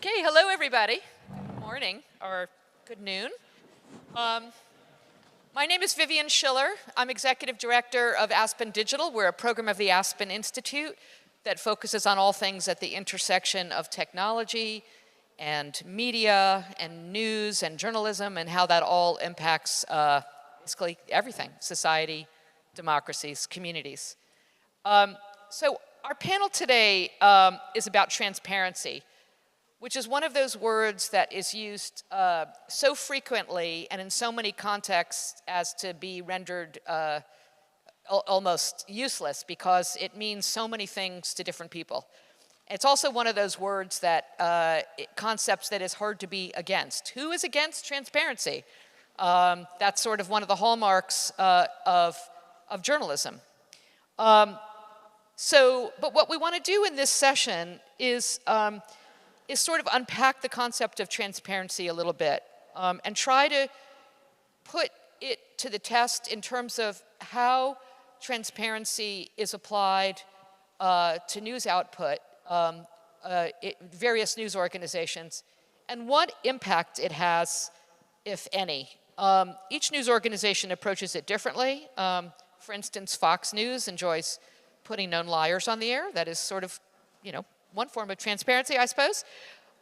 Okay, hello everybody. Good morning, or good noon. My name is Vivian Schiller. I'm Executive Director of Aspen Digital. We're a program of the Aspen Institute that focuses on all things at the intersection of technology and media and news and journalism and how that all impacts basically everything, society, democracies, communities. So our panel today is about transparency, which is one of those words that is used so frequently and in so many contexts as to be rendered almost useless because it means so many things to different people. It's also one of those words that, concepts that is hard to be against. Who is against transparency? That's sort of one of the hallmarks of journalism. But what we want to do in this session is sort of unpack the concept of transparency a little bit and try to put it to the test in terms of how transparency is applied to news output, various news organizations, and what impact it has, if any. Each news organization approaches it differently. For instance, Fox News enjoys putting known liars on the air. That is sort of, one form of transparency, I suppose.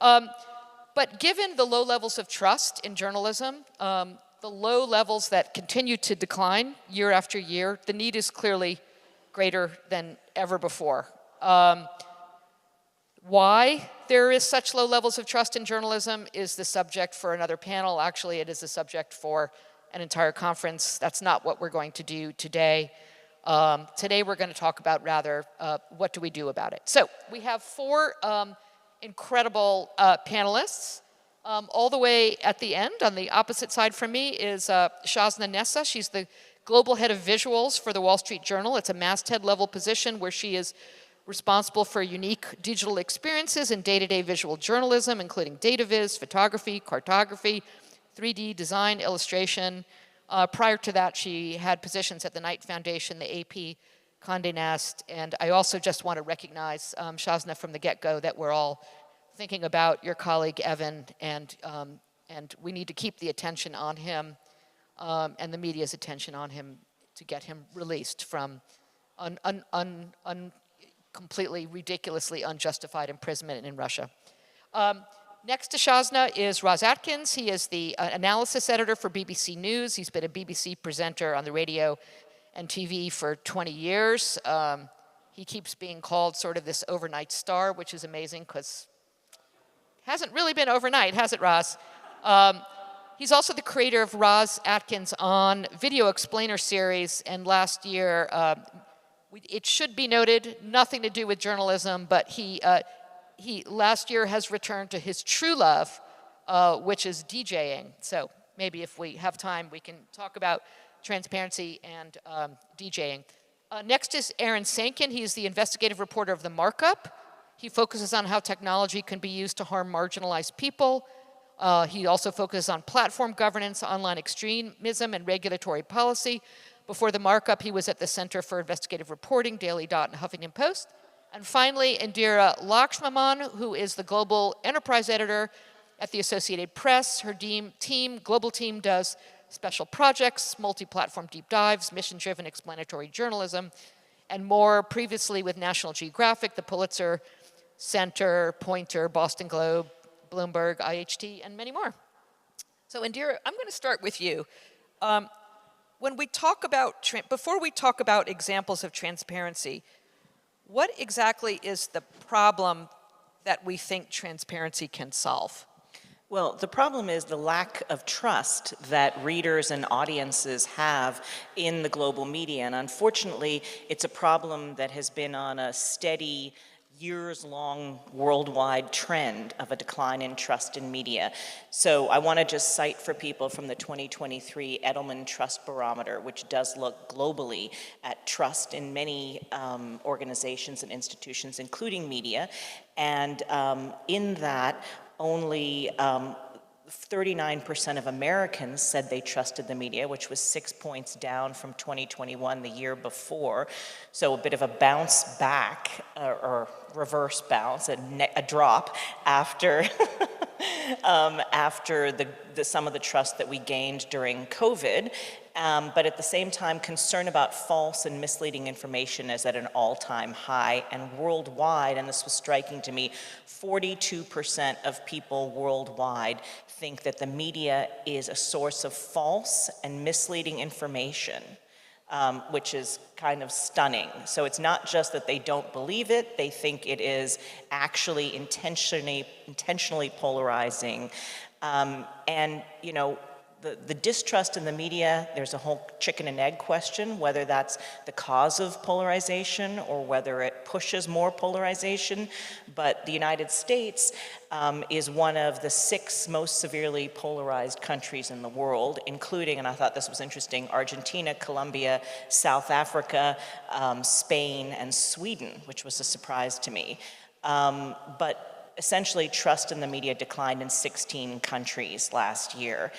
But given the low levels of trust in journalism, the low levels that continue to decline year after year, the need is clearly greater than ever before. Why there is such low levels of trust in journalism is the subject for another panel. Actually, it is the subject for an entire conference. That's not what we're going to do today. Today we're going to talk about rather what do we do about it. So we have four incredible panelists. All the way at the end, on the opposite side from me, is Shazna Nessa. She's the global head of visuals for the Wall Street Journal. It's a masthead level position where she is responsible for unique digital experiences in day-to-day visual journalism, including data viz, photography, cartography, 3D design, illustration. Prior to that, she had positions at the Knight Foundation, the AP, Condé Nast, and I also just want to recognize Shazna from the get-go that we're all thinking about your colleague Evan, and we need to keep the attention on him and the media's attention on him to get him released from completely ridiculously unjustified imprisonment in Russia. Next to Shazna is Ros Atkins. He is the analysis editor for BBC News. He's been a BBC presenter on the radio and TV for 20 years. He keeps being called sort of this overnight star, which is amazing because it hasn't really been overnight, has it, Ros? He's also the creator of Ros Atkins On video explainer series, and last year, it should be noted, nothing to do with journalism, but he last year has returned to his true love, which is DJing. So maybe if we have time, we can talk about transparency and DJing. Next is Aaron Sankin. He's the investigative reporter of the Markup. He focuses on how technology can be used to harm marginalized people. He also focuses on platform governance, online extremism, and regulatory policy. Before the Markup, he was at the Center for Investigative Reporting, Daily Dot, and Huffington Post. And finally, Indira Lakshmanan, who is the global enterprise editor at the Associated Press. Her global team does special projects, multi-platform deep dives, mission-driven explanatory journalism, and more, previously with National Geographic, the Pulitzer Center, Poynter, Boston Globe, Bloomberg, IHT, and many more. So Indira, I'm going to start with you. When we talk about, before we talk about examples of transparency, what exactly is the problem that we think transparency can solve? Well, the problem is the lack of trust that readers and audiences have in the global media. And unfortunately, it's a problem that has been on a steady, years-long worldwide trend of a decline in trust in media. So I want to just cite for people from the 2023 Edelman Trust Barometer, which does look globally at trust in many organizations and institutions, including media. And in that, only 39% of Americans said they trusted the media, which was 6 points down from 2021, the year before. So a bit of a bounce back, or reverse bounce, a drop after, after some of the trust that we gained during COVID. But at the same time, concern about false and misleading information is at an all-time high, and worldwide, and this was striking to me, 42% of people worldwide think that the media is a source of false and misleading information, which is kind of stunning. So it's not just that they don't believe it, they think it is actually intentionally polarizing. And, you know, the distrust in the media, there's a whole chicken and egg question, whether that's the cause of polarization or whether it pushes more polarization. But the United States is one of the 6 most severely polarized countries in the world, including, and I thought this was interesting, Argentina, Colombia, South Africa, Spain, and Sweden, which was a surprise to me. But essentially, trust in the media declined in 16 countries last year.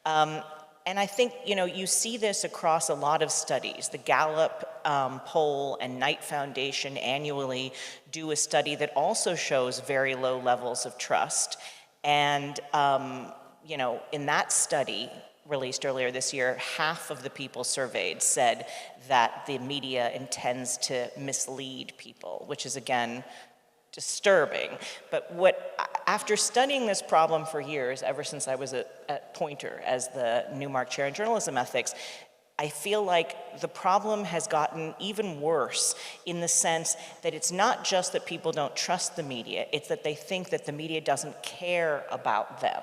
And I think, you know, you see this across a lot of studies. The Gallup poll and Knight Foundation annually do a study that also shows very low levels of trust. And, you know, in that study, released earlier this year, half of the people surveyed said that the media intends to mislead people, which is, again, disturbing. But after studying this problem for years, ever since I was at Poynter as the Newmark Chair in Journalism Ethics, I feel like the problem has gotten even worse in the sense that it's not just that people don't trust the media, it's that they think that the media doesn't care about them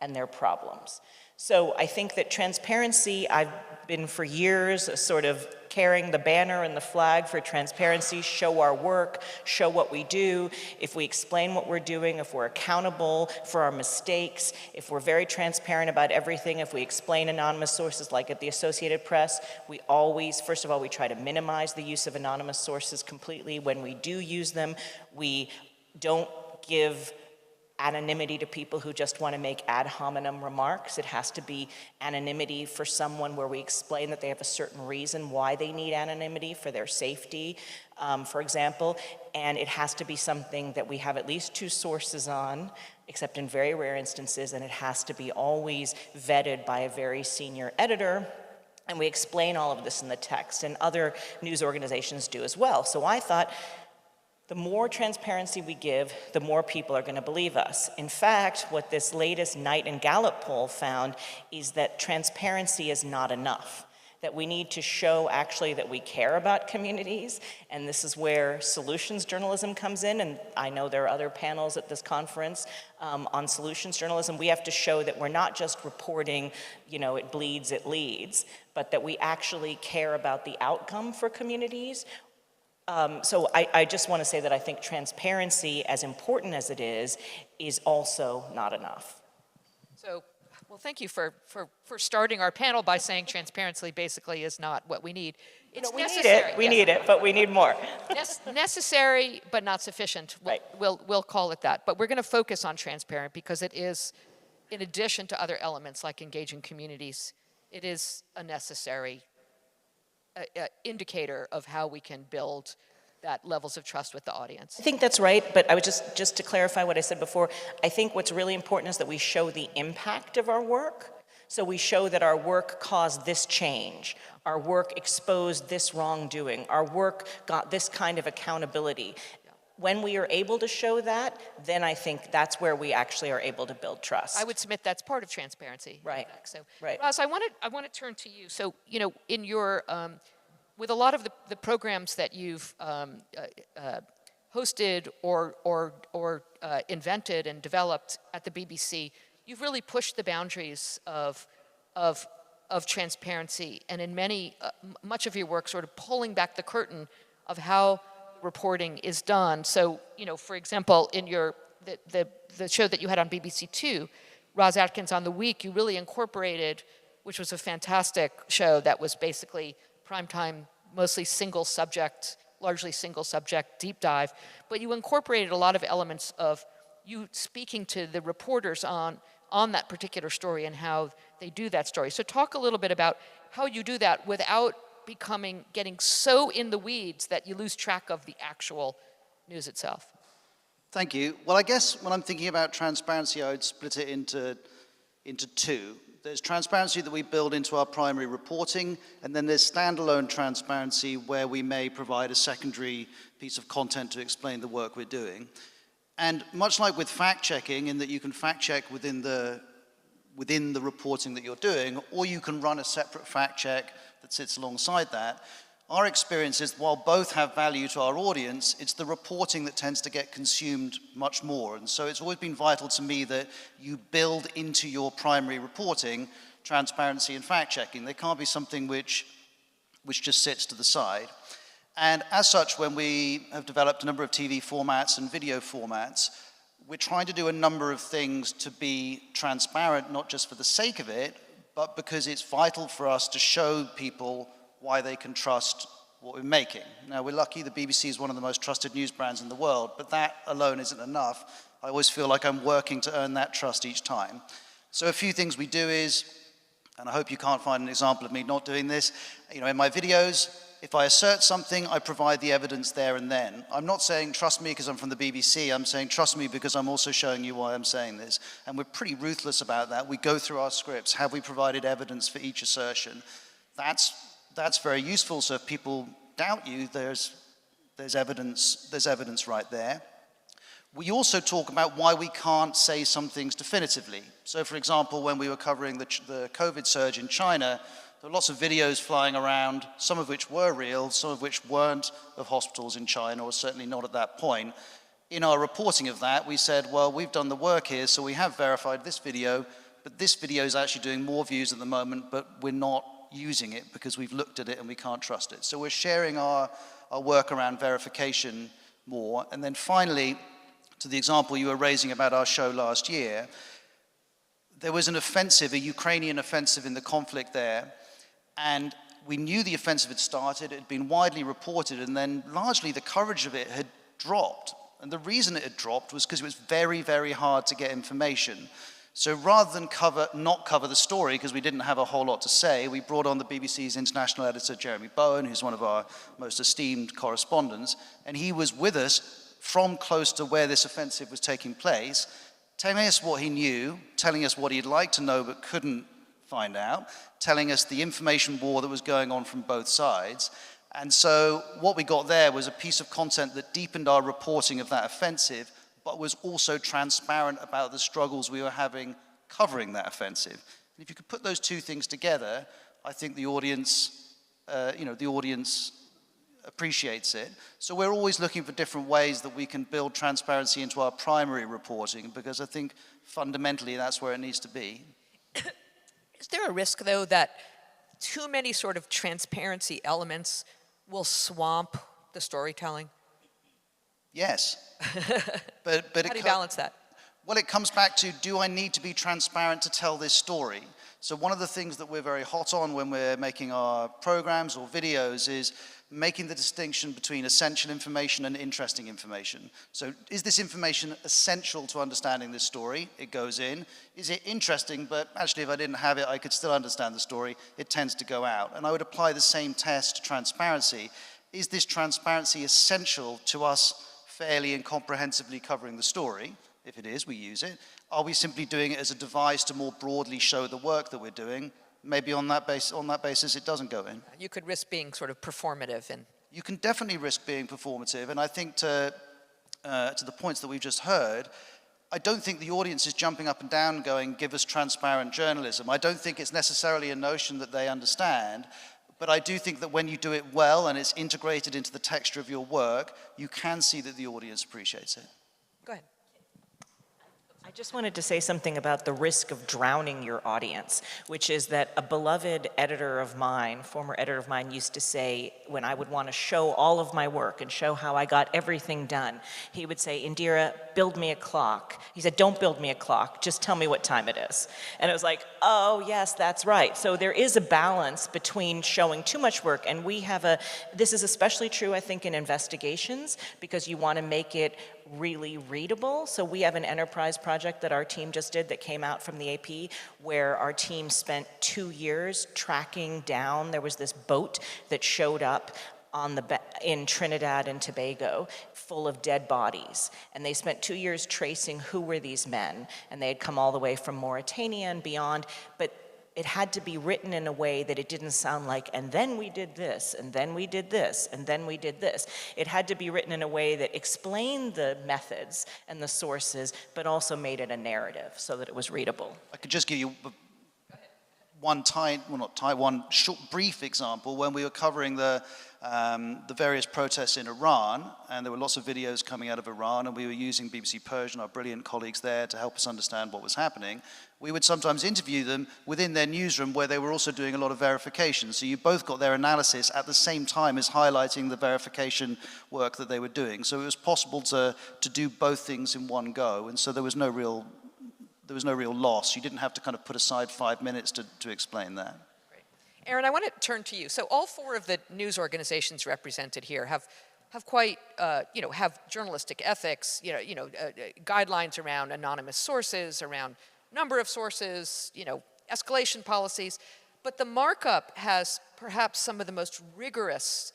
and their problems. So I think that transparency, I've been for years sort of carrying the banner and the flag for transparency, show our work, show what we do. If we explain what we're doing, if we're accountable for our mistakes, if we're very transparent about everything, if we explain anonymous sources like at the Associated Press, we always, first of all, we try to minimize the use of anonymous sources completely. When we do use them, we don't give anonymity to people who just want to make ad hominem remarks. It has to be anonymity for someone where we explain that they have a certain reason why they need anonymity for their safety, for example, and it has to be something that we have at least 2 sources on, except in very rare instances, and it has to be always vetted by a very senior editor. And we explain all of this in the text, and other news organizations do as well. So I thought, the more transparency we give, the more people are going to believe us. In fact, what this latest Knight and Gallup poll found is that transparency is not enough, that we need to show actually that we care about communities, and this is where solutions journalism comes in, and I know there are other panels at this conference on solutions journalism. We have to show that we're not just reporting, you know, it bleeds, it leads, but that we actually care about the outcome for communities. So I just want to say that I think transparency, as important as it is also not enough. So, well, thank you for starting our panel by saying transparency basically is not what we need. It's necessary. We need it, but we need more. Necessary, but not sufficient. Right. We'll call it that. But we're going to focus on transparent because it is, in addition to other elements like engaging communities, it is a necessary indicator of how we can build that levels of trust with the audience. I think that's right, but I would just to clarify what I said before, I think what's really important is that we show the impact of our work. So we show that our work caused this change, our work exposed this wrongdoing, our work got this kind of accountability. When we are able to show that, then I think that's where we actually are able to build trust. I would submit that's part of transparency. Right. So, right. Ros, I want to turn to you. So, you know, in your with a lot of the programs that you've hosted or invented and developed at the BBC, you've really pushed the boundaries of transparency, and in much of your work, sort of pulling back the curtain of how reporting is done. So, you know, for example, in the show that you had on BBC Two, Ros Atkins on the Week, you really incorporated, which was a fantastic show that was basically primetime, mostly largely single subject deep dive, but you incorporated a lot of elements of you speaking to the reporters on on that particular story and how they do that story. So talk a little bit about how you do that without getting so in the weeds that you lose track of the actual news itself. Thank you. Well, I guess when I'm thinking about transparency, I would split it into two. There's transparency that we build into our primary reporting, and then there's standalone transparency where we may provide a secondary piece of content to explain the work we're doing. And much like with fact-checking, in that you can fact-check within the reporting that you're doing, or you can run a separate fact-check that sits alongside that, our experience is while both have value to our audience, it's the reporting that tends to get consumed much more. And so it's always been vital to me that you build into your primary reporting transparency and fact-checking. There can't be something which just sits to the side. And as such, when we have developed a number of TV formats and video formats, we're trying to do a number of things to be transparent, not just for the sake of it, but because it's vital for us to show people why they can trust what we're making. Now, we're lucky the BBC is one of the most trusted news brands in the world, but that alone isn't enough. I always feel like I'm working to earn that trust each time. So a few things we do is, and I hope you can't find an example of me not doing this, in my videos, if I assert something, I provide the evidence there and then. I'm not saying trust me because I'm from the BBC, I'm saying trust me because I'm also showing you why I'm saying this. And we're pretty ruthless about that. We go through our scripts. Have we provided evidence for each assertion? That's very useful, so if people doubt you, there's evidence right there. We also talk about why we can't say some things definitively. So for example, when we were covering the COVID surge in China, there were lots of videos flying around, some of which were real, some of which weren't, of hospitals in China, or certainly not at that point. In our reporting of that, we said, well, we've done the work here, so we have verified this video, but this video is actually doing more views at the moment, but we're not using it because we've looked at it and we can't trust it. So we're sharing our work around verification more. And then finally, to the example you were raising about our show last year, there was an offensive, a Ukrainian offensive in the conflict there, and we knew the offensive had started, it had been widely reported, and then largely the coverage of it had dropped. And the reason it had dropped was because it was very, very hard to get information. So rather than not cover the story, because we didn't have a whole lot to say, we brought on the BBC's international editor, Jeremy Bowen, who's one of our most esteemed correspondents, and he was with us from close to where this offensive was taking place, telling us what he knew, telling us what he'd like to know but couldn't find out, telling us the information war that was going on from both sides. And so what we got there was a piece of content that deepened our reporting of that offensive, but was also transparent about the struggles we were having covering that offensive. And if you could put those two things together, I think the audience, appreciates it. So we're always looking for different ways that we can build transparency into our primary reporting, because I think fundamentally that's where it needs to be. Is there a risk, though, that too many sort of transparency elements will swamp the storytelling? Yes. But how do you balance that? Well, it comes back to, do I need to be transparent to tell this story? So one of the things that we're very hot on when we're making our programs or videos is making the distinction between essential information and interesting information. So is this information essential to understanding this story? It goes in. Is it interesting, but actually if I didn't have it, I could still understand the story? It tends to go out. And I would apply the same test to transparency. Is this transparency essential to us fairly and comprehensively covering the story? If it is, we use it. Are we simply doing it as a device to more broadly show the work that we're doing? Maybe on that basis, it doesn't go in. You could risk being sort of performative. You can definitely risk being performative, and I think to the points that we've just heard, I don't think the audience is jumping up and down going, give us transparent journalism. I don't think it's necessarily a notion that they understand, but I do think that when you do it well and it's integrated into the texture of your work, you can see that the audience appreciates it. Go ahead. I just wanted to say something about the risk of drowning your audience, which is that a beloved editor of mine, former editor of mine, used to say, when I would want to show all of my work and show how I got everything done, he would say, Indira, build me a clock. He said, don't build me a clock, just tell me what time it is. And it was like, oh yes, that's right. So there is a balance between showing too much work, and this is especially true, I think, in investigations, because you want to make it really readable. So we have an enterprise project that our team just did that came out from the AP, where our team spent 2 years tracking down, there was this boat that showed up in Trinidad and Tobago, full of dead bodies. And they spent 2 years tracing who were these men. And they had come all the way from Mauritania and beyond, but it had to be written in a way that it didn't sound like, and then we did this, and then we did this, and then we did this. It had to be written in a way that explained the methods and the sources, but also made it a narrative so that it was readable. I could just give you one short, brief example. When we were covering the various protests in Iran, and there were lots of videos coming out of Iran, and we were using BBC Persian, our brilliant colleagues there, to help us understand what was happening. We would sometimes interview them within their newsroom, where they were also doing a lot of verification. So you both got their analysis at the same time as highlighting the verification work that they were doing. So it was possible to do both things in one go, and so there was no real loss. You didn't have to kind of put aside 5 minutes to explain that. Great. Aaron, I want to turn to you. So all 4 of the news organizations represented here have quite, have journalistic ethics, guidelines around anonymous sources, around number of sources, escalation policies. But the Markup has perhaps some of the most rigorous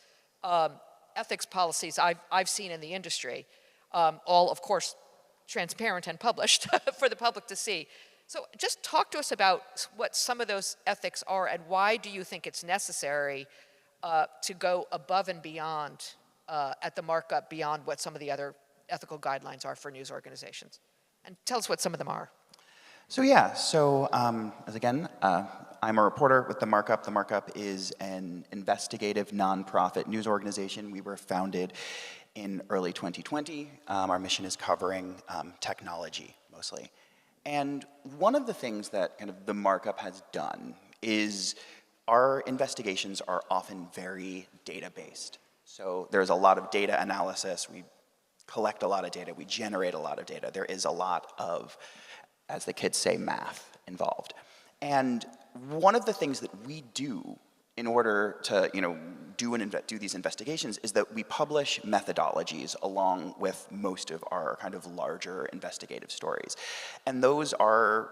ethics policies I've seen in the industry. All, of course, transparent and published for the public to see. So just talk to us about what some of those ethics are, and why do you think it's necessary to go above and beyond at the Markup, beyond what some of the other ethical guidelines are for news organizations? And tell us what some of them are. So yeah, as again, I'm a reporter with the Markup. The Markup is an investigative nonprofit news organization. We were founded in early 2020. Our mission is covering technology, mostly. And one of the things that kind of the Markup has done is our investigations are often very data-based. So there's a lot of data analysis. We collect a lot of data. We generate a lot of data. There is a lot of, as the kids say, math involved. And one of the things that we do in order to, do these investigations is that we publish methodologies along with most of our kind of larger investigative stories. And those are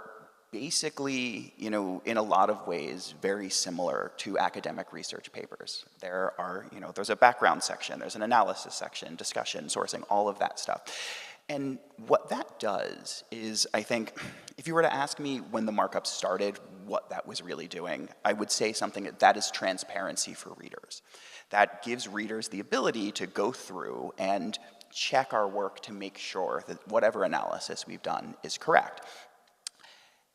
basically, in a lot of ways, very similar to academic research papers. There are, there's a background section, there's an analysis section, discussion, sourcing, all of that stuff. And what that does is, I think, if you were to ask me when the Markup started, what that was really doing, I would say something that is transparency for readers. That gives readers the ability to go through and check our work to make sure that whatever analysis we've done is correct.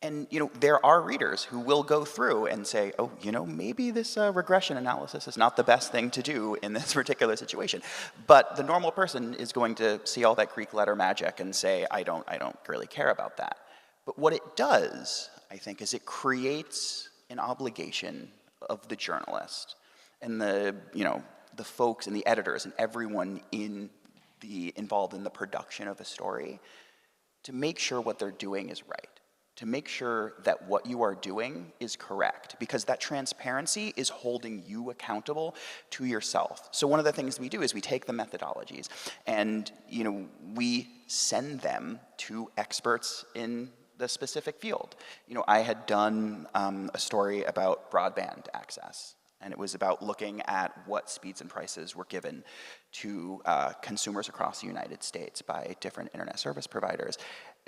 And there are readers who will go through and say, oh, maybe this regression analysis is not the best thing to do in this particular situation. But the normal person is going to see all that Greek letter magic and say, I don't really care about that. But what it does, I think, is it creates an obligation of the journalist and the folks and the editors and everyone involved in the production of a story to make sure what they're doing is right. To make sure that what you are doing is correct, because that transparency is holding you accountable to yourself. So one of the things we do is we take the methodologies and we send them to experts in the specific field. I had done a story about broadband access, and it was about looking at what speeds and prices were given to consumers across the United States by different internet service providers.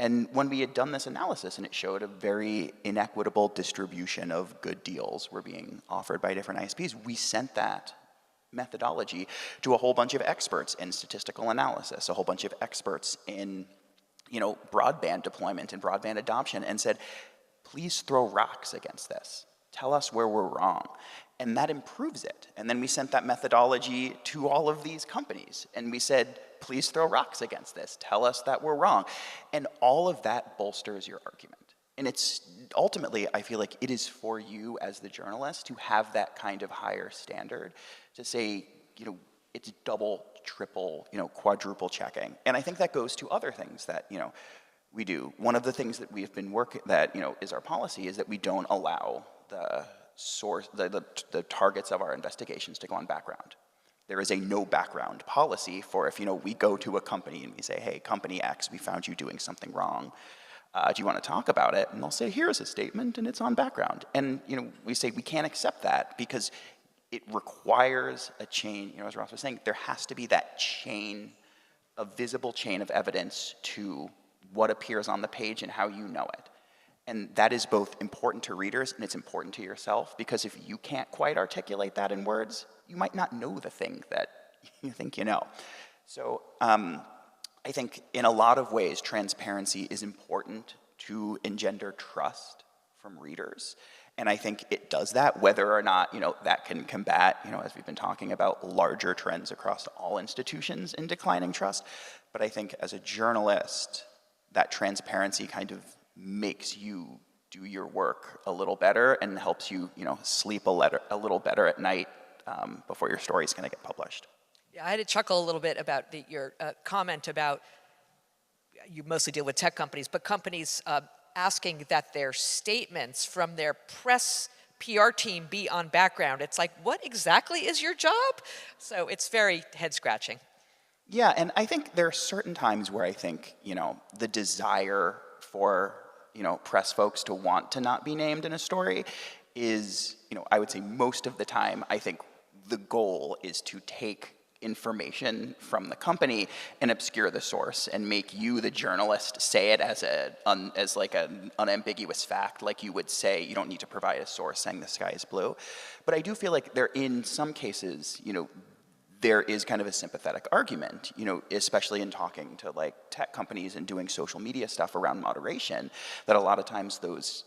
And when we had done this analysis and it showed a very inequitable distribution of good deals were being offered by different ISPs, we sent that methodology to a whole bunch of experts in statistical analysis, a whole bunch of experts in broadband deployment and broadband adoption, and said, please throw rocks against this. Tell us where we're wrong. And that improves it. And then we sent that methodology to all of these companies. And we said, please throw rocks against this. Tell us that we're wrong. And all of that bolsters your argument. And it's ultimately, I feel like it is for you as the journalist to have that kind of higher standard to say, it's double, triple, quadruple checking. And I think that goes to other things that, we do. One of the things that we've been working, that, is our policy, is that we don't allow the targets of our investigations to go on background. there is a no background policy for if, we go to a company and we say, hey, company X, we found you doing something wrong. Do you want to talk about it? And they'll say, here's a statement, and it's on background. And, we say we can't accept that because it requires a chain, as Ross was saying, there has to be that chain, a visible chain of evidence to what appears on the page and how you know it. And that is both important to readers and it's important to yourself, because if you can't quite articulate that in words, you might not know the thing that you think you know. So I think in a lot of ways, transparency is important to engender trust from readers. And I think it does that, whether or not, that can combat, as we've been talking about, larger trends across all institutions in declining trust. But I think as a journalist, that transparency kind of makes you do your work a little better and helps you, sleep a little better at night before your story is going to get published. Yeah, I had to chuckle a little bit about your comment about, you mostly deal with tech companies, but companies asking that their statements from their press PR team be on background. It's like, what exactly is your job? So it's very head-scratching. Yeah, and I think there are certain times where I think, the desire for, press folks to want to not be named in a story is, I would say most of the time, I think the goal is to take information from the company and obscure the source and make you, the journalist, say it as like an unambiguous fact, like you would say you don't need to provide a source saying the sky is blue. But I do feel like there, in some cases, there is kind of a sympathetic argument, especially in talking to like tech companies and doing social media stuff around moderation, that a lot of times those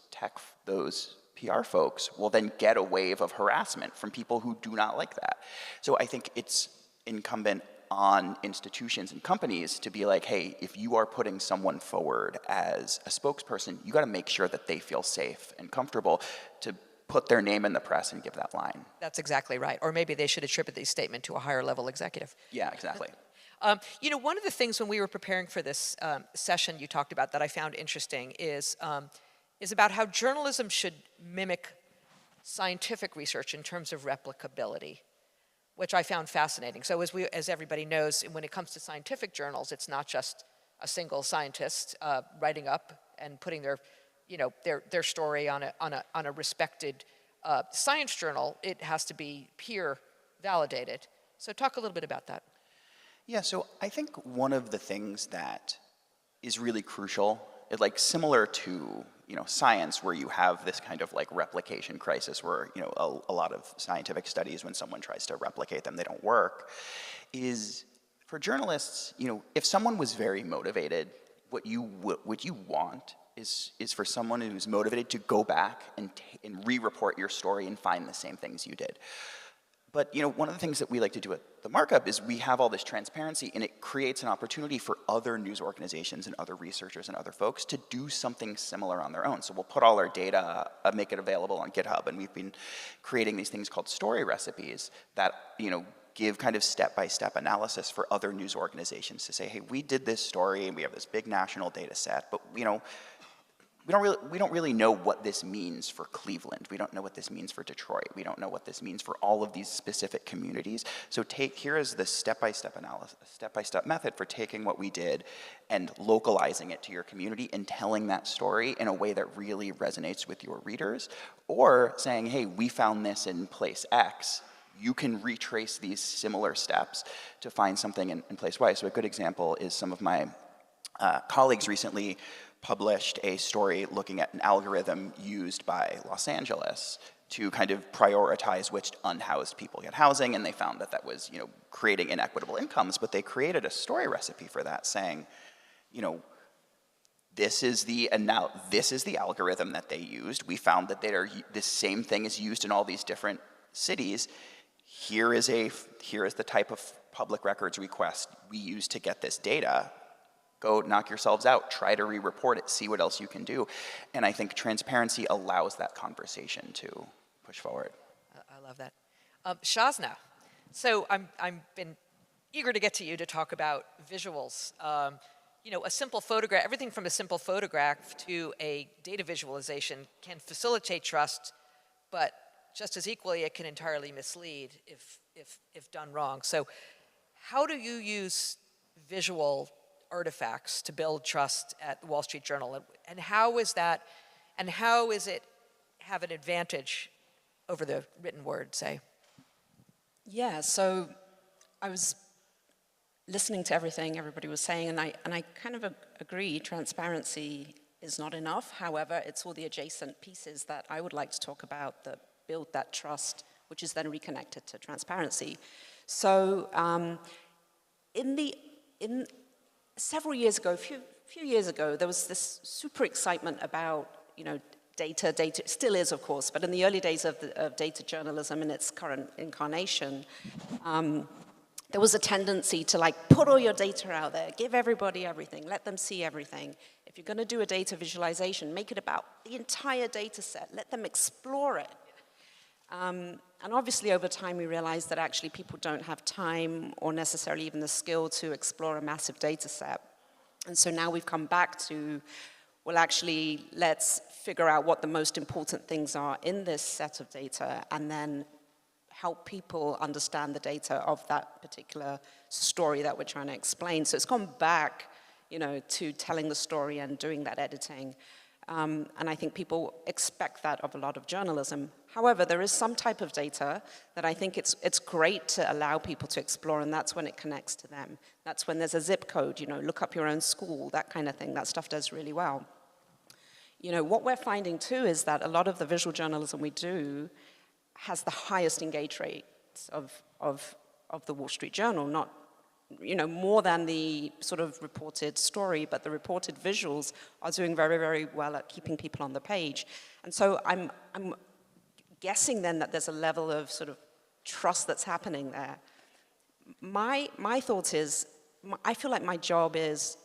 PR folks will then get a wave of harassment from people who do not like that. So I think it's incumbent on institutions and companies to be like, hey, if you are putting someone forward as a spokesperson, you got to make sure that they feel safe and comfortable to put their name in the press and give that line. That's exactly right. Or maybe they should attribute the statement to a higher level executive. Yeah, exactly. One of the things when we were preparing for this session you talked about that I found interesting is about how journalism should mimic scientific research in terms of replicability, which I found fascinating. So as everybody knows, when it comes to scientific journals, it's not just a single scientist writing up and putting their story on a respected science journal. It has to be peer validated. So talk a little bit about that. Yeah, so I think one of the things that is really crucial, like similar to science, where you have this kind of like replication crisis where a lot of scientific studies, when someone tries to replicate them, they don't work, is for journalists, if someone was very motivated, what you want is for someone who's motivated to go back and re-report your story and find the same things you did. But one of the things that we like to do at the Markup is we have all this transparency, and it creates an opportunity for other news organizations and other researchers and other folks to do something similar on their own. So we'll put all our data, make it available on GitHub, and we've been creating these things called story recipes that give kind of step-by-step analysis for other news organizations to say, hey, we did this story and we have this big national data set, but we don't really know what this means for Cleveland. We don't know what this means for Detroit. We don't know what this means for all of these specific communities. So here is the step-by-step analysis, step-by-step method for taking what we did and localizing it to your community and telling that story in a way that really resonates with your readers, or saying, hey, we found this in place X. You can retrace these similar steps to find something in place Y. So a good example is some of my colleagues recently published a story looking at an algorithm used by Los Angeles to kind of prioritize which unhoused people get housing, and they found that was, creating inequitable incomes, but they created a story recipe for that, saying, this is the algorithm that they used. We found that this same thing is used in all these different cities. Here is the type of public records request we use to get this data. Go knock yourselves out, try to re-report it, see what else you can do. And I think transparency allows that conversation to push forward. I love that. Shazna, so I'm been eager to get to you to talk about visuals. A simple photograph, everything from a simple photograph to a data visualization can facilitate trust, but just as equally, it can entirely mislead if done wrong. So how do you use visual artifacts to build trust at the Wall Street Journal? And how is that, and how is it have an advantage over the written word, say? Yeah, so I was listening to everything everybody was saying, and I kind of agree, transparency is not enough. However, it's all the adjacent pieces that I would like to talk about that build that trust, which is then reconnected to transparency. So in several years ago, a few years ago, there was this super excitement about, data still is, of course, but in the early days of data journalism in its current incarnation, there was a tendency to put all your data out there, give everybody everything, let them see everything. If you're going to do a data visualization, make it about the entire data set, let them explore it. And obviously over time we realized that actually people don't have time or necessarily even the skill to explore a massive data set. And so now we've come back to, well, actually, let's figure out what the most important things are in this set of data and then help people understand the data of that particular story that we're trying to explain. So it's gone back, to telling the story and doing that editing. And I think people expect that of a lot of journalism. However, there is some type of data that I think it's great to allow people to explore, and that's when it connects to them. That's when there's a zip code, look up your own school, that kind of thing. That stuff does really well. What we're finding too is that a lot of the visual journalism we do has the highest engage rates of the Wall Street Journal, not, more than the sort of reported story, but the reported visuals are doing very, very well at keeping people on the page. And so I'm guessing then that there's a level of sort of trust that's happening there. My thought is, I feel like my job is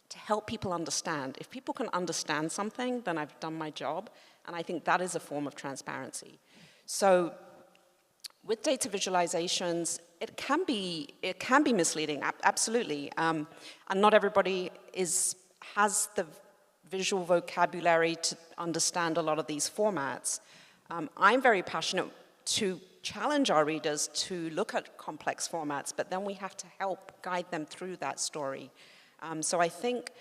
to help people understand. If people can understand something, then I've done my job, and I think that is a form of transparency. So with data visualizations, it can be misleading, absolutely. And not everybody has the visual vocabulary to understand a lot of these formats. I'm very passionate to challenge our readers to look at complex formats, but then we have to help guide them through that story. So I think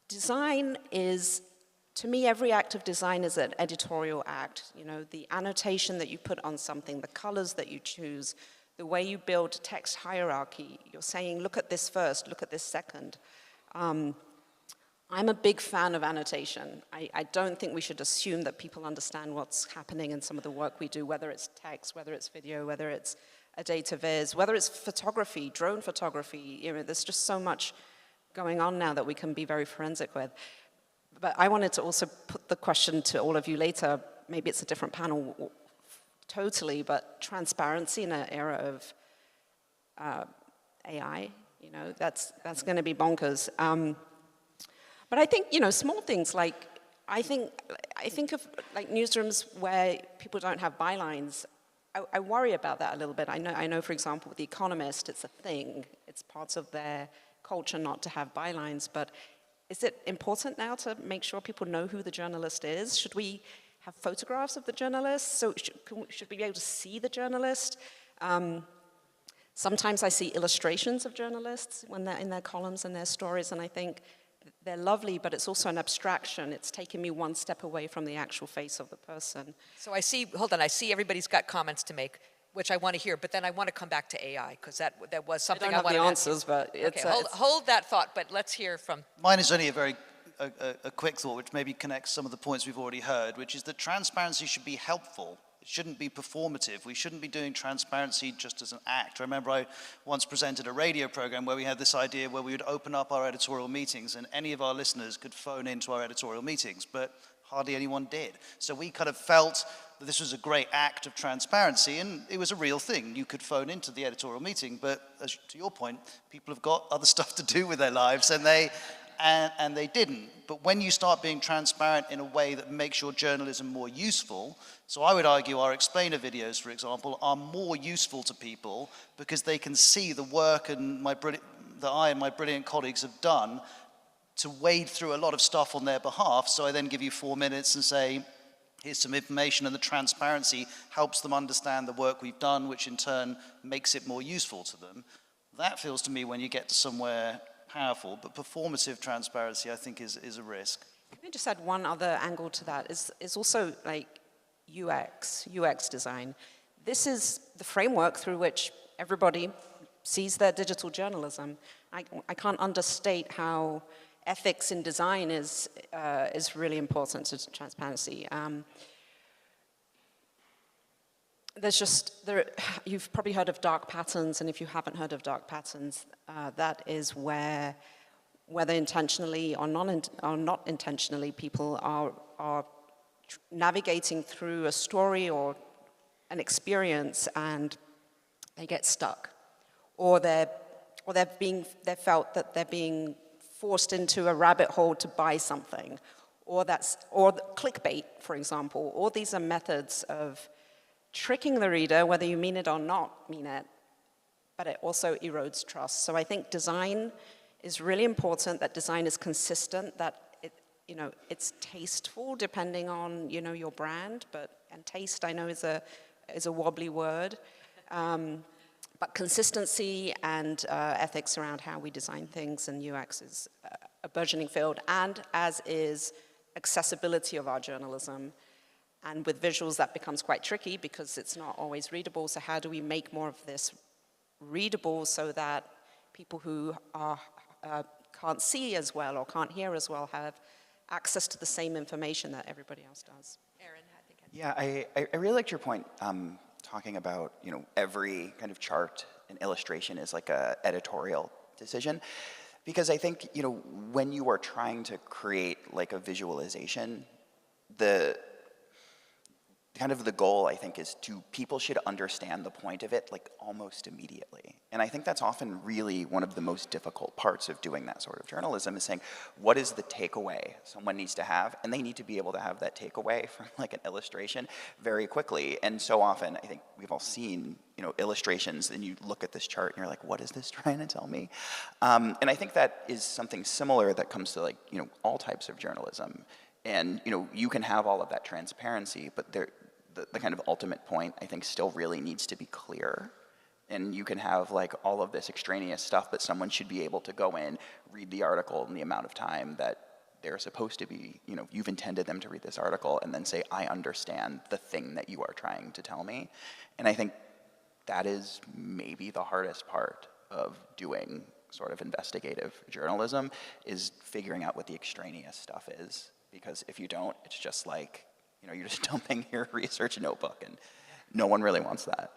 design is, to me, every act of design is an editorial act. The annotation that you put on something, the colors that you choose, the way you build text hierarchy. You're saying, look at this first, look at this second. I'm a big fan of annotation. I don't think we should assume that people understand what's happening in some of the work we do, whether it's text, whether it's video, whether it's a data viz, whether it's photography, drone photography. There's just so much going on now that we can be very forensic with. But I wanted to also put the question to all of you later, maybe it's a different panel totally, but transparency in an era of AI, that's going to be bonkers. But I think, small things like, I think of like newsrooms where people don't have bylines. I worry about that a little bit. I know, for example, with The Economist, it's a thing. It's part of their culture not to have bylines, but is it important now to make sure people know who the journalist is? Should we have photographs of the journalist? So should we be able to see the journalist? Sometimes I see illustrations of journalists when they're in their columns and their stories, and I think they're lovely, but it's also an abstraction. It's taking me one step away from the actual face of the person. So I see everybody's got comments to make, which I want to hear, but then I want to come back to AI, because that was something I wanted to ask. I don't have the answers, but it's... Okay, hold that thought, but let's hear from... Mine is only a quick thought, which maybe connects some of the points we've already heard, which is that transparency should be helpful. It shouldn't be performative. We shouldn't be doing transparency just as an act. I remember I once presented a radio program where we had this idea where we would open up our editorial meetings and any of our listeners could phone into our editorial meetings, but hardly anyone did. So we kind of felt that this was a great act of transparency, and it was a real thing. You could phone into the editorial meeting, but as to your point, people have got other stuff to do with their lives, and they didn't. But when you start being transparent in a way that makes your journalism more useful, so I would argue our explainer videos, for example, are more useful to people because they can see the work that I and my brilliant colleagues have done to wade through a lot of stuff on their behalf. So I then give you 4 minutes and say, here's some information, and the transparency helps them understand the work we've done, which in turn makes it more useful to them. That feels to me when you get to somewhere powerful, but performative transparency, I think, is a risk. Can I just add one other angle to that, is also like UX design. This is the framework through which everybody sees their digital journalism. I can't understate how ethics in design is really important to transparency. You've probably heard of dark patterns, and if you haven't heard of dark patterns, that is whether intentionally or not intentionally, people are navigating through a story or an experience and they get stuck, or they felt that they're being forced into a rabbit hole to buy something, or clickbait, for example. All these are methods of tricking the reader, whether you mean it or not mean it, but it also erodes trust. So I think design is really important, that design is consistent, that it's tasteful depending on your brand, and taste I know is a wobbly word, but consistency and ethics around how we design things and UX is a burgeoning field, and as is accessibility of our journalism. And with visuals that becomes quite tricky because it's not always readable, so how do we make more of this readable so that people who can't see as well or can't hear as well have access to the same information that everybody else does? Aaron, I think. Yeah, I really liked your point talking about, every kind of chart and illustration is like a editorial decision. Because I think, when you are trying to create like a visualization, the goal, I think, is people should understand the point of it like almost immediately. And I think that's often really one of the most difficult parts of doing that sort of journalism, is saying, what is the takeaway someone needs to have? And they need to be able to have that takeaway from like an illustration very quickly. And so often, I think we've all seen, illustrations, and you look at this chart and you're like, what is this trying to tell me? And I think that is something similar that comes to like, all types of journalism. And, you can have all of that transparency, but the kind of ultimate point, I think, still really needs to be clear. And you can have like all of this extraneous stuff, but someone should be able to go in, read the article in the amount of time that they're supposed to be, you've intended them to read this article, and then say, I understand the thing that you are trying to tell me. And I think that is maybe the hardest part of doing sort of investigative journalism, is figuring out what the extraneous stuff is. Because if you don't, it's just like, you're just dumping your research notebook, and no one really wants that.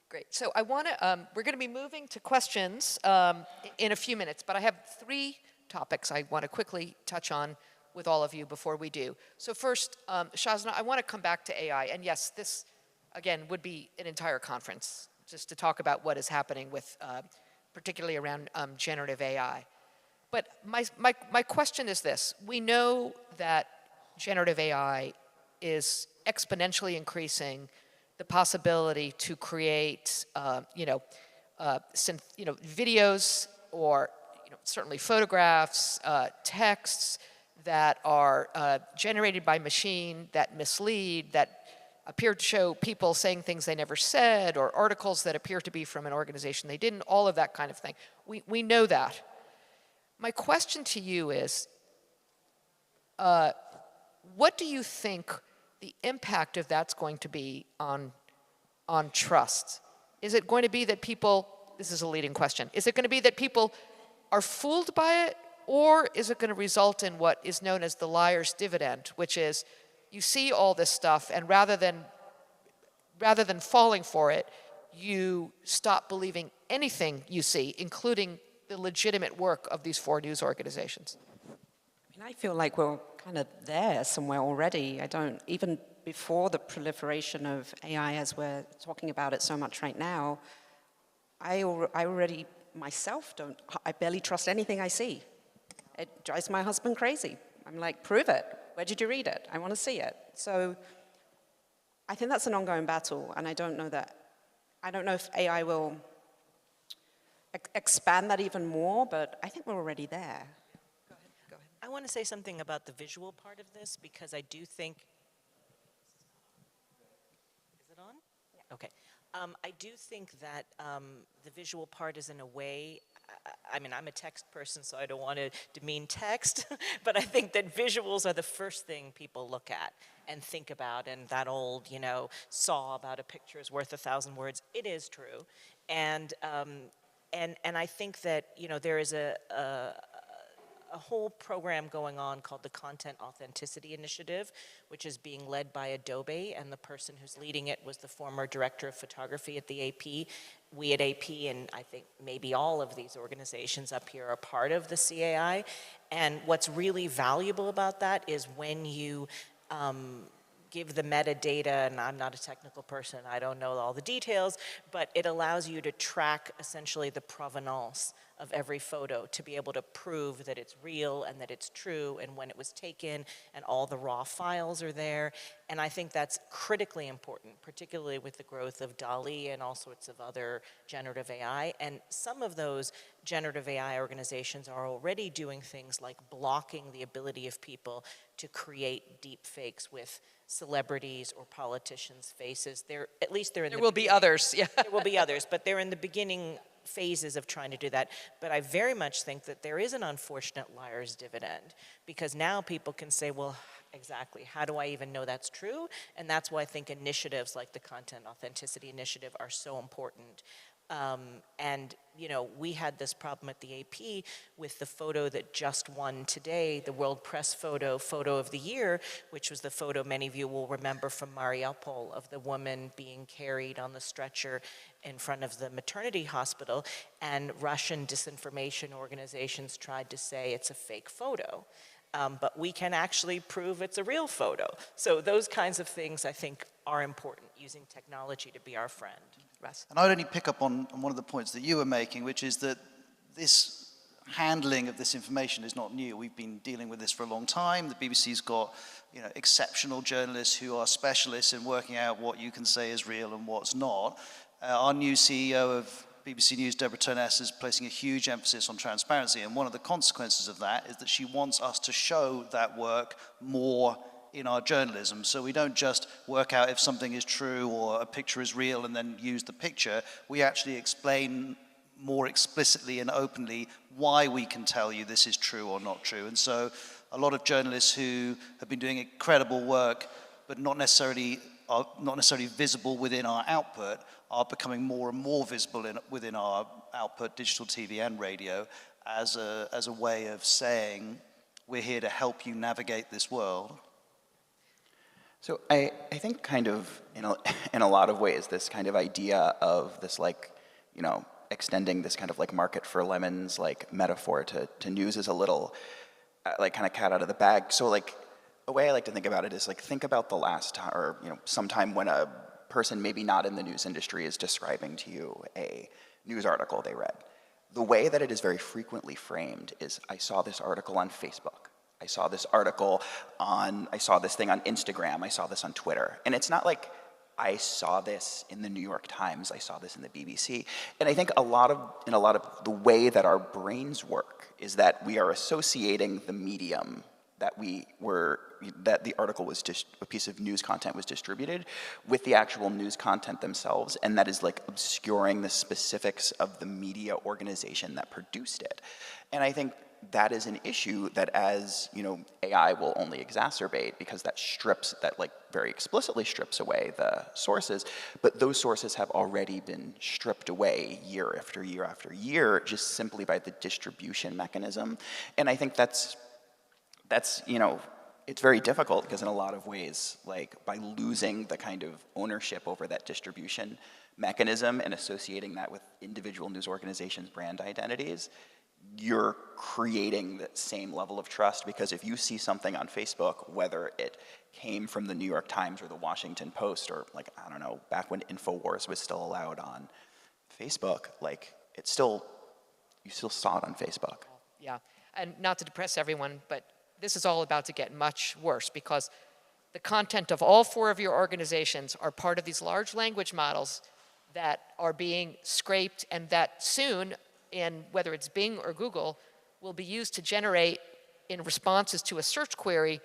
Great. So we're going to be moving to questions in a few minutes, but I have 3 topics I want to quickly touch on with all of you before we do. So first, Shazna, I want to come back to AI, and yes, this, again, would be an entire conference just to talk about what is happening with, particularly around generative AI. But my question is this. We know that generative AI is exponentially increasing the possibility to create, videos or certainly photographs, texts that are generated by machine, that mislead, that appear to show people saying things they never said, or articles that appear to be from an organization they didn't, all of that kind of thing. We know that. My question to you is, what do you think the impact of that's going to be on trust? Is it going to be that people, this is a leading question, is it going to be that people are fooled by it, or is it going to result in what is known as the liar's dividend, which is you see all this stuff, and rather than falling for it, you stop believing anything you see, including the legitimate work of these 4 news organizations? I feel like we're kind of there somewhere already. Even before the proliferation of AI, as we're talking about it so much right now, I already myself I barely trust anything I see. It drives my husband crazy. I'm like, prove it. Where did you read it? I want to see it. So I think that's an ongoing battle, and I don't know if AI will expand that even more, but I think we're already there. I want to say something about the visual part of this, because I do think Okay. I do think that the visual part is, in a way, I mean, I'm a text person, so I don't want to demean text, but I think that visuals are the first thing people look at and think about. And that old, saw about a picture is worth 1,000 words, it is true. And I think that, there is a whole program going on called the Content Authenticity Initiative, which is being led by Adobe, and the person who's leading it was the former director of photography at the AP. We at AP, and I think maybe all of these organizations up here, are part of the CAI. And what's really valuable about that is when you give the metadata, and I'm not a technical person, I don't know all the details, but it allows you to track essentially the provenance of every photo to be able to prove that it's real and that it's true and when it was taken, and all the raw files are there. And I think that's critically important, particularly with the growth of DALL-E and all sorts of other generative AI. And some of those generative AI organizations are already doing things like blocking the ability of people to create deep fakes with celebrities or politicians' faces. There will be others, yeah. There will be others, but they're in the beginning phases of trying to do that. But I very much think that there is an unfortunate liar's dividend, because now people can say, well, exactly, how do I even know that's true? And that's why I think initiatives like the Content Authenticity Initiative are so important. And, we had this problem at the AP with the photo that just won today, the World Press Photo of the Year, which was the photo many of you will remember from Mariupol of the woman being carried on the stretcher in front of the maternity hospital. And Russian disinformation organizations tried to say it's a fake photo. But we can actually prove it's a real photo. So those kinds of things, I think, are important, using technology to be our friend. Russ? And I'd only pick up on one of the points that you were making, which is that this handling of this information is not new. We've been dealing with this for a long time. The BBC's got exceptional journalists who are specialists in working out what you can say is real and what's not. Our new CEO of BBC News, Deborah Turness, is placing a huge emphasis on transparency, and one of the consequences of that is that she wants us to show that work more in our journalism. So we don't just work out if something is true or a picture is real and then use the picture. We actually explain more explicitly and openly why we can tell you this is true or not true. And so a lot of journalists who have been doing incredible work but not necessarily visible within our output are becoming more and more visible within our output, digital TV and radio, as a way of saying we're here to help you navigate this world. So I think kind of in a lot of ways, this kind of idea of this extending this kind of market for lemons metaphor to news is a little kind of cat out of the bag. So a way I like to think about it is think about the last time, or sometime when a person maybe not in the news industry is describing to you a news article they read. The way that it is very frequently framed is, I saw this article on Facebook. I saw this thing on Instagram, I saw this on Twitter. And it's not like I saw this in the New York Times, I saw this in the BBC. And I think in a lot of the way that our brains work is that we are associating the medium that the article was a piece of news content was distributed with the actual news content themselves, and that is obscuring the specifics of the media organization that produced it. And I think that is an issue that, as AI will only exacerbate, because that very explicitly strips away the sources, but those sources have already been stripped away year after year after year, just simply by the distribution mechanism. And I think that's it's very difficult, because in a lot of ways, by losing the kind of ownership over that distribution mechanism and associating that with individual news organizations' brand identities, you're creating the same level of trust. Because if you see something on Facebook, whether it came from the New York Times or the Washington Post, or I don't know, back when InfoWars was still allowed on Facebook, you still saw it on Facebook. Yeah, and not to depress everyone, but this is all about to get much worse, because the content of all four of your organizations are part of these large language models that are being scraped, and that soon, in whether it's Bing or Google, will be used to generate, in responses to a search query,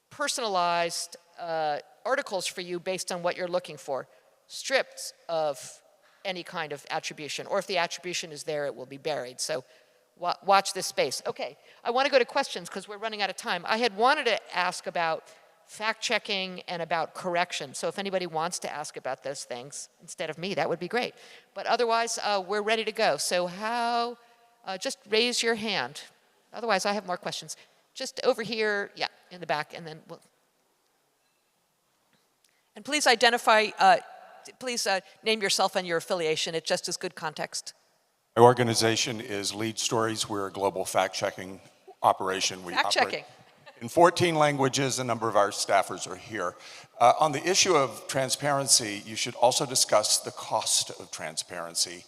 personalized articles for you based on what you're looking for. stripped of any kind of attribution, or if the attribution is there, it will be buried. So watch this space. Okay, I want to go to questions because we're running out of time. I had wanted to ask about fact-checking and about correction. So if anybody wants to ask about those things instead of me, that would be great. But otherwise, we're ready to go. So just raise your hand. Otherwise, I have more questions. Just over here, yeah, in the back, and then we'll... And please identify, name yourself and your affiliation. It's just as good context. My organization is Lead Stories. We're a global fact-checking operation. We Fact-checking. in 14 languages. A number of our staffers are here. On the issue of transparency, you should also discuss the cost of transparency.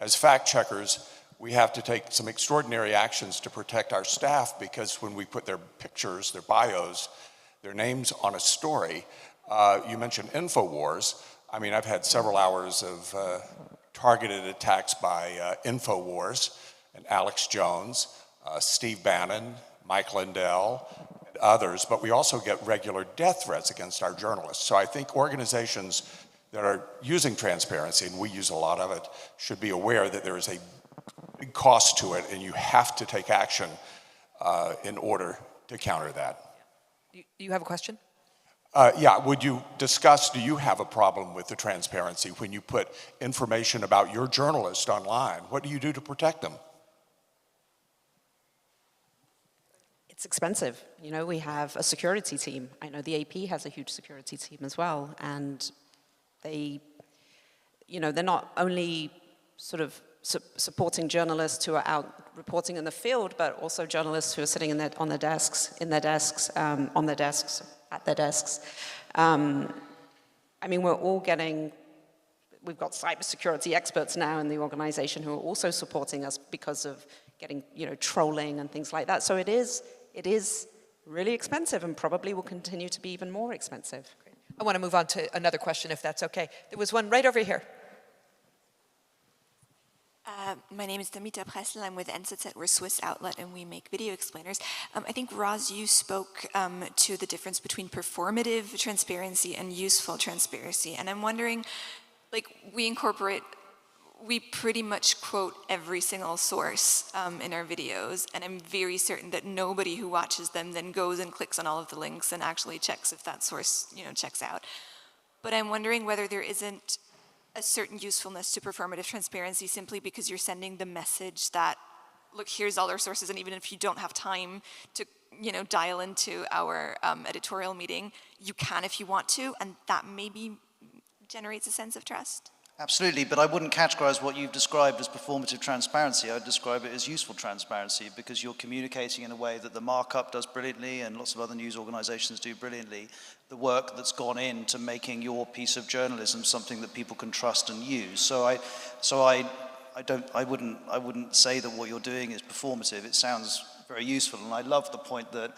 As fact-checkers, we have to take some extraordinary actions to protect our staff because when we put their pictures, their bios, their names on a story, you mentioned InfoWars. I mean, I've had several hours of targeted attacks by InfoWars and Alex Jones, Steve Bannon, Mike Lindell, and others, but we also get regular death threats against our journalists. So I think organizations that are using transparency, and we use a lot of it, should be aware that there is a big cost to it, and you have to take action in order to counter that. You have a question? Yeah, would you discuss, do you have a problem with the transparency when you put information about your journalist online? What do you do to protect them? It's expensive. You know, we have a security team. I know the AP has a huge security team as well, and they, you know, they're not only sort of supporting journalists who are out reporting in the field, but also journalists who are sitting on their desks, at their desks. I mean, we're all getting, we've got cybersecurity experts now in the organization who are also supporting us because of getting, you know, trolling and things like that. So it is really expensive and probably will continue to be even more expensive. I want to move on to another question, if that's okay. There was one right over here. My name is Damita Presl. I'm with NZZ. We're a Swiss outlet, and we make video explainers. I think, Ros, you spoke to the difference between performative transparency and useful transparency. And I'm wondering, like, we pretty much quote every single source in our videos, and I'm very certain that nobody who watches them then goes and clicks on all of the links and actually checks if that source, you know, checks out. But I'm wondering whether there isn't a certain usefulness to performative transparency simply because you're sending the message that, look, here's all our sources, and even if you don't have time to, you know, dial into our editorial meeting, you can if you want to, and that maybe generates a sense of trust. Absolutely, but I wouldn't categorize what you've described as performative transparency. I would describe it as useful transparency because you're communicating in a way that the Markup does brilliantly and lots of other news organizations do brilliantly, the work that's gone into making your piece of journalism something that people can trust and use. So I wouldn't say that what you're doing is performative. It sounds very useful, and I love the point that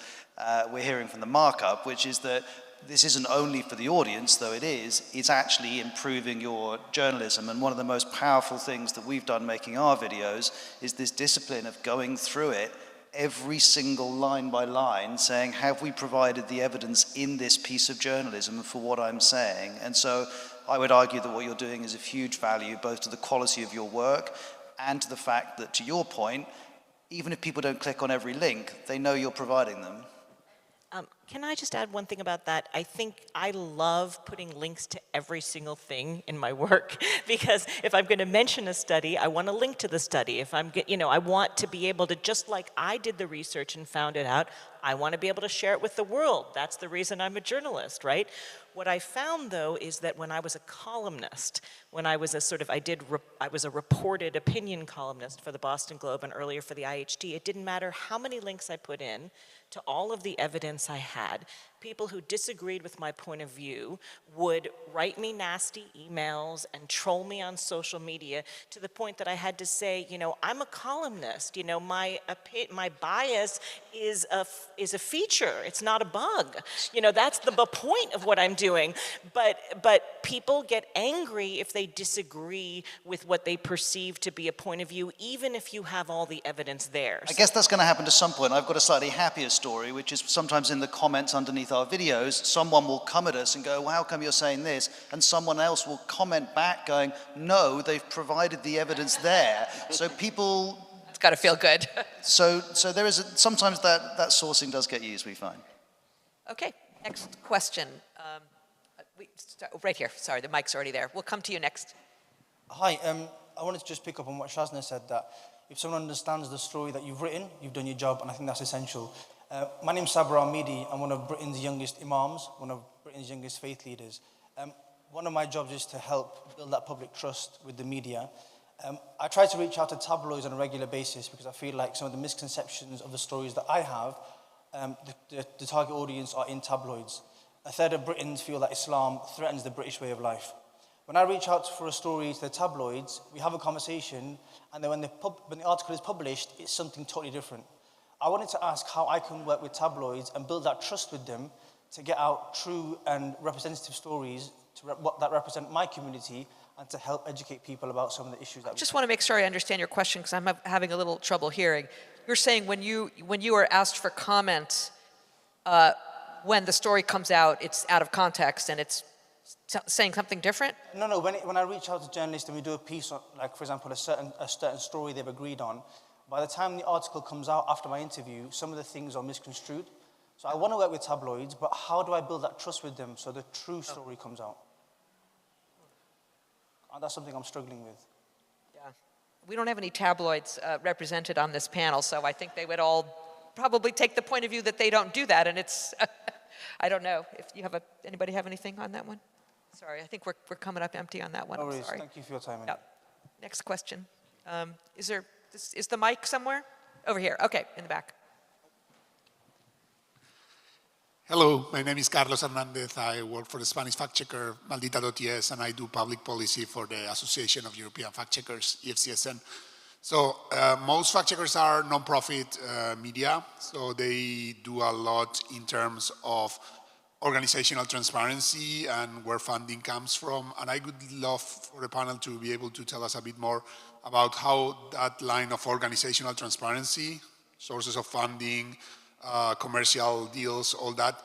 we're hearing from the Markup, which is that this isn't only for the audience, though it is, it's actually improving your journalism. And one of the most powerful things that we've done making our videos is this discipline of going through it every single line by line, saying, have we provided the evidence in this piece of journalism for what I'm saying? And so I would argue that what you're doing is of huge value, both to the quality of your work and to the fact that, to your point, even if people don't click on every link, they know you're providing them. Can I just add one thing about that? I think I love putting links to every single thing in my work because if I'm going to mention a study, I want to link to the study. If I'm, you know, I want to be able to, just like I did the research and found it out, I want to be able to share it with the world. That's the reason I'm a journalist, right? What I found, though, is that when I was a columnist, when I was I was a reported opinion columnist for the Boston Globe and earlier for the IHT, it didn't matter how many links I put in to all of the evidence I had. People who disagreed with my point of view would write me nasty emails and troll me on social media to the point that I had to say, you know, I'm a columnist. You know, my bias is a feature. It's not a bug. You know, that's the point of what I'm doing. But people get angry if they disagree with what they perceive to be a point of view, even if you have all the evidence there. I guess that's going to happen to some point. I've got a slightly happier story, which is sometimes in the comments underneath our videos, someone will come at us and go, well, how come you're saying this? And someone else will comment back going, no, they've provided the evidence there. So people... It's got to feel good. So there is, sometimes that sourcing does get used, we find. Okay, next question. Right here, sorry, the mic's already there. We'll come to you next. Hi, I wanted to just pick up on what Shazna said, that if someone understands the story that you've written, you've done your job, and I think that's essential. My name's Sabra Al-Midi. I'm one of Britain's youngest imams, one of Britain's youngest faith leaders. One of my jobs is to help build that public trust with the media. I try to reach out to tabloids on a regular basis because I feel like some of the misconceptions of the stories that I have, the target audience are in tabloids. A third of Britons feel that Islam threatens the British way of life. When I reach out for a story to the tabloids, we have a conversation, and then when the article is published, it's something totally different. I wanted to ask how I can work with tabloids and build that trust with them to get out true and representative stories that represent my community and to help educate people about some of the issues that I just want to make sure I understand your question because I'm having a little trouble hearing. You're saying when you are asked for comment, when the story comes out, it's out of context and it's saying something different? No. When I reach out to journalists and we do a piece on, like for example, a certain story they've agreed on, by the time the article comes out after my interview, some of the things are misconstrued. So I want to work with tabloids, but how do I build that trust with them so the true story comes out? And that's something I'm struggling with. Yeah. We don't have any tabloids represented on this panel, so I think they would all probably take the point of view that they don't do that, and it's, I don't know. If you have anybody have anything on that one? Sorry, I think we're coming up empty on that one. No I'm worries. sorry. Thank you for your time. Yep. Next question. Is the mic somewhere? Over here. Okay, in the back. Hello, my name is Carlos Hernandez. I work for the Spanish fact checker Maldita.es, and I do public policy for the Association of European Fact Checkers, EFCSN. So most fact checkers are non-profit media, so they do a lot in terms of organizational transparency and where funding comes from. And I would love for the panel to be able to tell us a bit more about how that line of organizational transparency, sources of funding, commercial deals, all that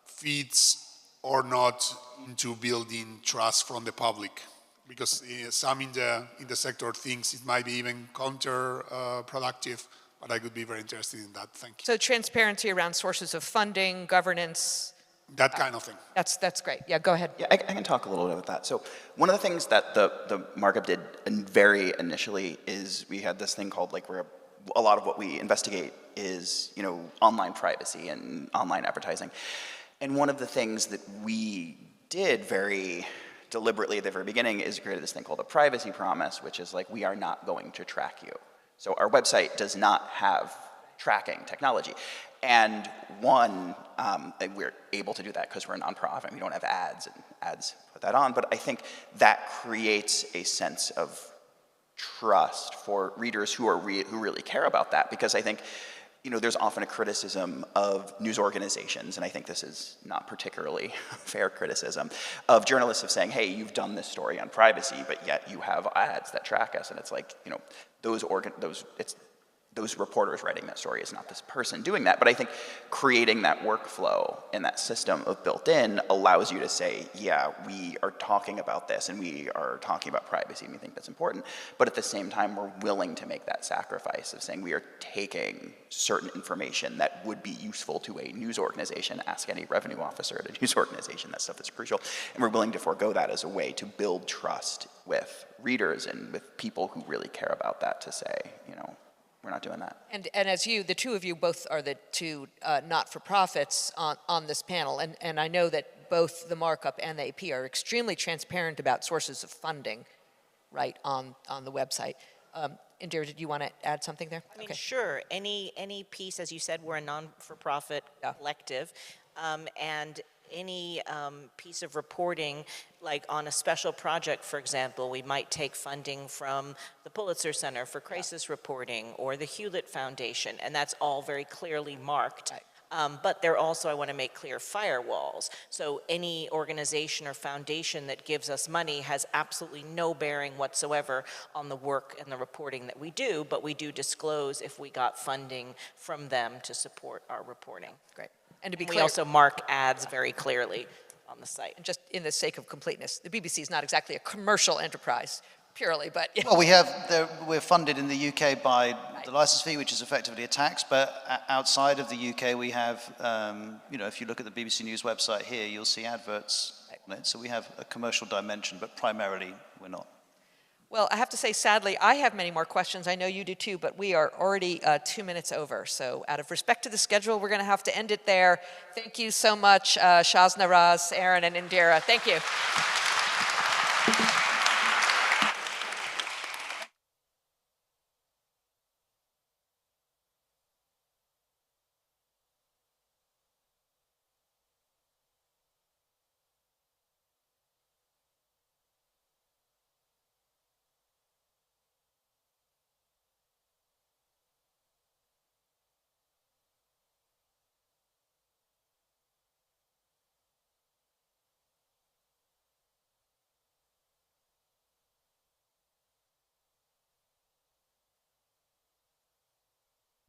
fits or not into building trust from the public. Because some in the sector thinks it might be even counterproductive, but I would be very interested in that. Thank you. So transparency around sources of funding, governance. That kind of thing. That's great. Yeah, go ahead. Yeah, I can talk a little bit about that. So one of the things that the Markup did very initially is we had this thing called where a lot of what we investigate is, online privacy and online advertising. And one of the things that we did very deliberately at the very beginning is created this thing called a privacy promise, which is we are not going to track you. So our website does not have tracking technology. And we're able to do that because we're a nonprofit. We don't have ads, and ads put that on. But I think that creates a sense of trust for readers who really care about that, because I think there's often a criticism of news organizations, and I think this is not particularly fair criticism, of journalists of saying, hey, you've done this story on privacy, but yet you have ads that track us, and it's those reporters writing that story is not this person doing that. But I think creating that workflow and that system of built-in allows you to say, yeah, we are talking about this and we are talking about privacy and we think that's important. But at the same time, we're willing to make that sacrifice of saying we are taking certain information that would be useful to a news organization. Ask any revenue officer at a news organization, that stuff is crucial. And we're willing to forego that as a way to build trust with readers and with people who really care about that, to say, we're not doing that. And as the two of you both are the two not-for-profits on this panel, and I know that both the Markup and the AP are extremely transparent about sources of funding, right, on the website. Indira, did you want to add something there? I mean, sure. Any piece, as you said, we're a non-for-profit collective, and any piece of reporting, like on a special project, for example, we might take funding from the Pulitzer Center for Crisis Reporting or the Hewlett Foundation, and that's all very clearly marked. But they're also, I want to make clear, firewalls. So any organization or foundation that gives us money has absolutely no bearing whatsoever on the work and the reporting that we do, but we do disclose if we got funding from them to support our reporting. Great. And to be We clear, also mark ads very clearly on the site. and just in the sake of completeness, the BBC is not exactly a commercial enterprise, purely, but Well, we're funded in the UK by the license fee, which is effectively a tax, but outside of the UK, we have, if you look at the BBC News website here, you'll see adverts on it. So we have a commercial dimension, but primarily we're not. well, I have to say, sadly, I have many more questions. I know you do too, but we are already 2 minutes over. So out of respect to the schedule, we're going to have to end it there. Thank you so much, Shazna, Ros, Aaron, and Indira. Thank you.